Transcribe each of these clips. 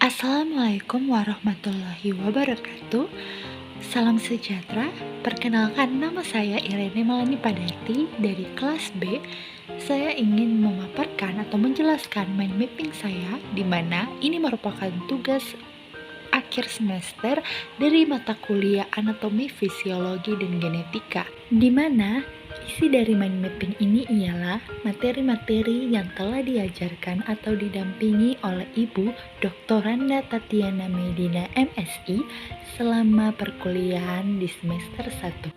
Assalamualaikum warahmatullahi wabarakatuh. Salam sejahtera. Perkenalkan, nama saya Irene Malani Padati dari kelas B. Saya ingin memaparkan atau menjelaskan mind mapping saya, di mana ini merupakan tugas akhir semester dari mata kuliah anatomi, fisiologi, dan genetika, di mana isi dari mind mapping ini ialah materi-materi yang telah diajarkan atau didampingi oleh Ibu Dr. Randa Tatiana Medina MSI selama perkuliahan di semester 1.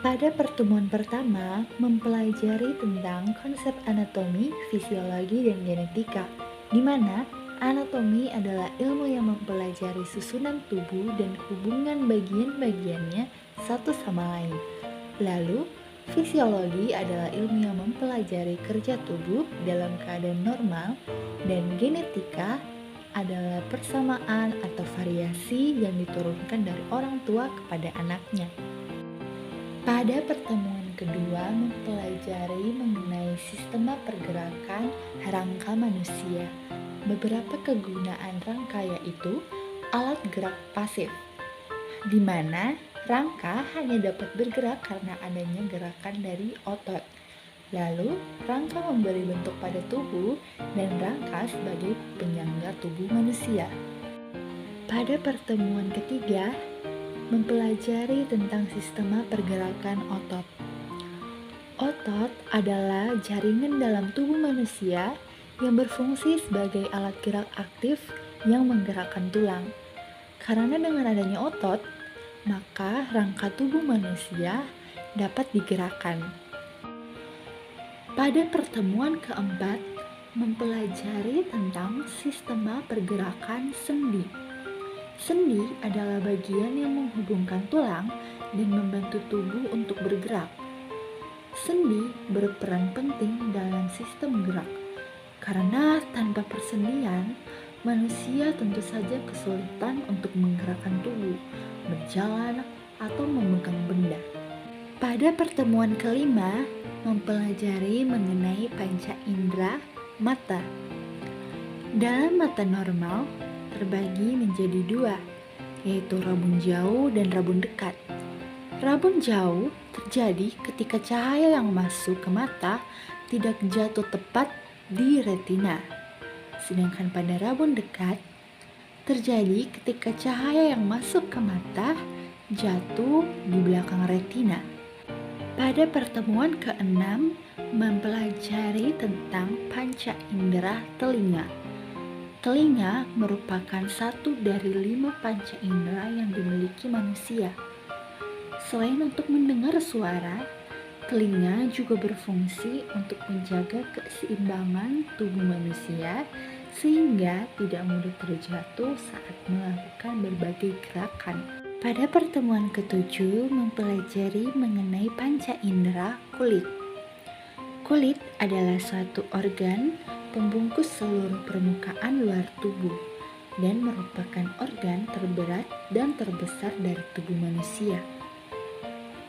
Pada pertemuan pertama, mempelajari tentang konsep anatomi, fisiologi, dan genetika, di mana anatomi adalah ilmu yang mempelajari susunan tubuh dan hubungan bagian-bagiannya satu sama lain. Lalu, fisiologi adalah ilmu yang mempelajari kerja tubuh dalam keadaan normal, dan genetika adalah persamaan atau variasi yang diturunkan dari orang tua kepada anaknya. Pada pertemuan kedua, mempelajari mengenai sistema pergerakan rangka manusia. Beberapa kegunaan rangka yaitu alat gerak pasif, di mana rangka hanya dapat bergerak karena adanya gerakan dari otot. Lalu, rangka memberi bentuk pada tubuh dan rangka sebagai penyangga tubuh manusia. Pada pertemuan ketiga, mempelajari tentang sistema pergerakan otot. Otot adalah jaringan dalam tubuh manusia yang berfungsi sebagai alat gerak aktif yang menggerakkan tulang. Karena dengan adanya otot, maka rangka tubuh manusia dapat digerakkan. Pada pertemuan keempat, mempelajari tentang sistema pergerakan sendi. Sendi adalah bagian yang menghubungkan tulang dan membantu tubuh untuk bergerak. Sendi berperan penting dalam sistem gerak, karena tanpa persendian, manusia tentu saja kesulitan untuk menggerakkan tubuh, berjalan, atau memegang benda. Pada pertemuan kelima, mempelajari mengenai panca indera mata. Dalam mata normal, terbagi menjadi dua, yaitu rabun jauh dan rabun dekat. Rabun jauh terjadi ketika cahaya yang masuk ke mata tidak jatuh tepat di retina. Sedangkan pada rabun dekat, terjadi ketika cahaya yang masuk ke mata jatuh di belakang retina. Pada pertemuan keenam, mempelajari tentang panca indera telinga. Telinga merupakan satu dari 5 panca indera yang dimiliki manusia. Selain untuk mendengar suara, telinga juga berfungsi untuk menjaga keseimbangan tubuh manusia sehingga tidak mudah terjatuh saat melakukan berbagai gerakan. Pada pertemuan ketujuh, mempelajari mengenai panca indera kulit. Kulit adalah suatu organ pembungkus seluruh permukaan luar tubuh dan merupakan organ terberat dan terbesar dari tubuh manusia.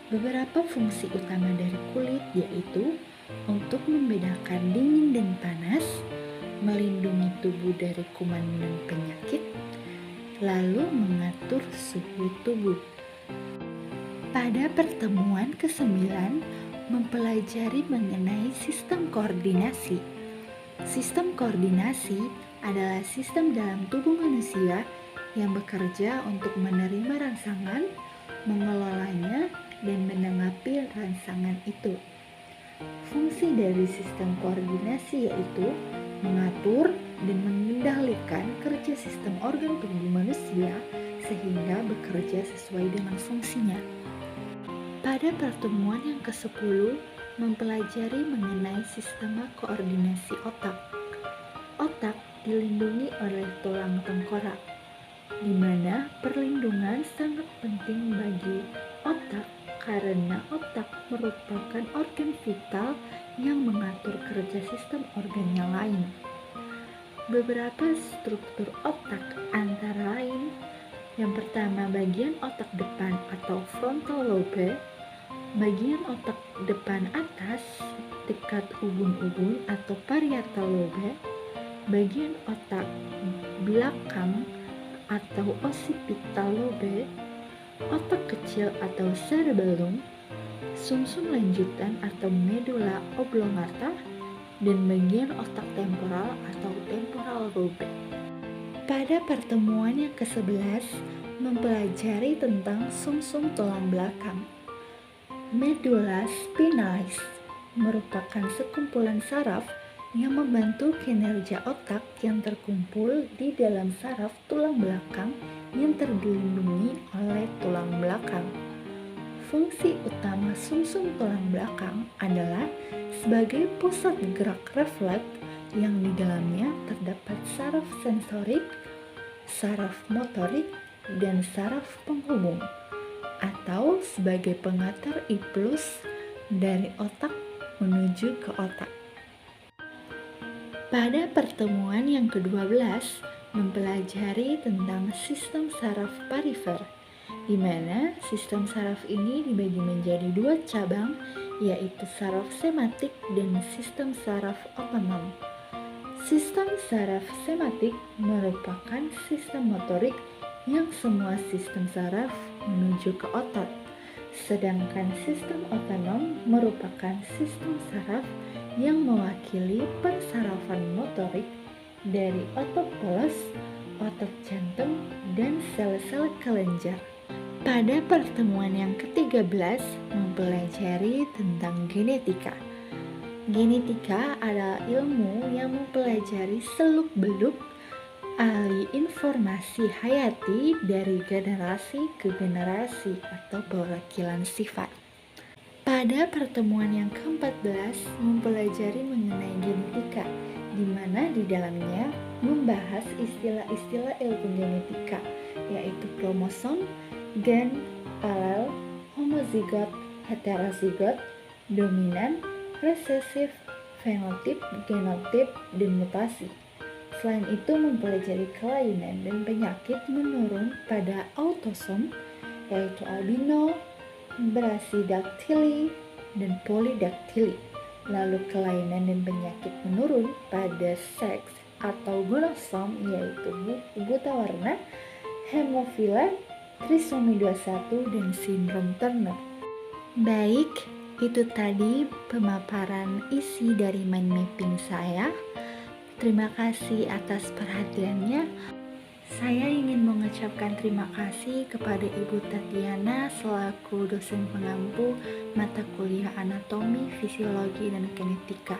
Beberapa fungsi utama dari kulit yaitu untuk membedakan dingin dan panas, melindungi tubuh dari kuman dan penyakit, lalu mengatur suhu tubuh. Pada pertemuan ke-9, mempelajari mengenai sistem koordinasi. Sistem koordinasi adalah sistem dalam tubuh manusia yang bekerja untuk menerima rangsangan, mengelolanya, dan menanggapi rangsangan itu. Fungsi dari sistem koordinasi yaitu mengatur dan mengendalikan kerja sistem organ tubuh manusia sehingga bekerja sesuai dengan fungsinya. Pada pertemuan yang ke-10, mempelajari mengenai sistema koordinasi otak. Otak dilindungi oleh tulang tengkorak, di mana perlindungan sangat penting bagi otak karena otak merupakan organ vital yang mengatur kerja sistem organ yang lain. Beberapa struktur otak antara lain, yang pertama bagian otak depan atau frontal lobe, bagian otak depan atas dekat ubun-ubun atau parietal lobe, bagian otak belakang atau occipital lobe, otak kecil atau cerebellum, sumsum lanjutan atau medulla oblongata, dan bagian otak temporal atau temporal lobe. Pada pertemuan yang ke-11, mempelajari tentang sumsum tulang belakang. Medulla spinalis merupakan sekumpulan saraf yang membantu kinerja otak yang terkumpul di dalam saraf tulang belakang yang terlindungi oleh tulang belakang. Fungsi utama sumsum tulang belakang adalah sebagai pusat gerak refleks yang di dalamnya terdapat saraf sensorik, saraf motorik, dan saraf penghubung, atau sebagai pengantar impuls dari otak menuju ke otak. Pada pertemuan yang ke-12, mempelajari tentang sistem saraf perifer, di mana sistem saraf ini dibagi menjadi 2 cabang, yaitu saraf sematik dan sistem saraf otonom. Sistem saraf sematik merupakan sistem motorik yang semua sistem saraf menuju ke otot, sedangkan sistem otonom merupakan sistem saraf yang mewakili persarafan motorik dari otot polos, otot jantung, dan sel-sel kelenjar. Pada pertemuan yang ke-13, mempelajari tentang genetika. Genetika adalah ilmu yang mempelajari seluk-beluk ahli informasi hayati dari generasi ke generasi atau perwakilan sifat. Pada pertemuan yang ke-14, mempelajari mengenai genetika, di mana di dalamnya membahas istilah-istilah ilmu genetika, yaitu kromosom, gen, alel, homozigot, heterozigot, dominan, resesif, fenotip, genotip, dan mutasi. Selain itu mempelajari kelainan dan penyakit menurun pada autosom, yaitu albino, brachydactyly, dan polydaktili. Lalu kelainan dan penyakit menurun pada seks atau gonosom, yaitu buta warna, hemofila, trisomi 21, dan sindrom Turner. Baik, itu tadi pemaparan isi dari mind mapping saya. Terima kasih atas perhatiannya. Saya ingin mengucapkan terima kasih kepada Ibu Tatiana selaku dosen pengampu mata kuliah anatomi, fisiologi, dan genetika.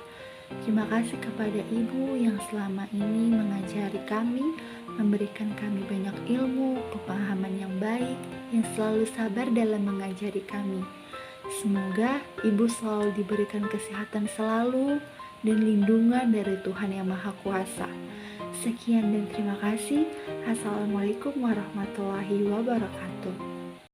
Terima kasih kepada Ibu yang selama ini mengajari kami, memberikan kami banyak ilmu, pemahaman yang baik, yang selalu sabar dalam mengajari kami. Semoga Ibu selalu diberikan kesehatan selalu dan lindungan dari Tuhan Yang Maha Kuasa. Sekian dan terima kasih. Assalamualaikum warahmatullahi wabarakatuh.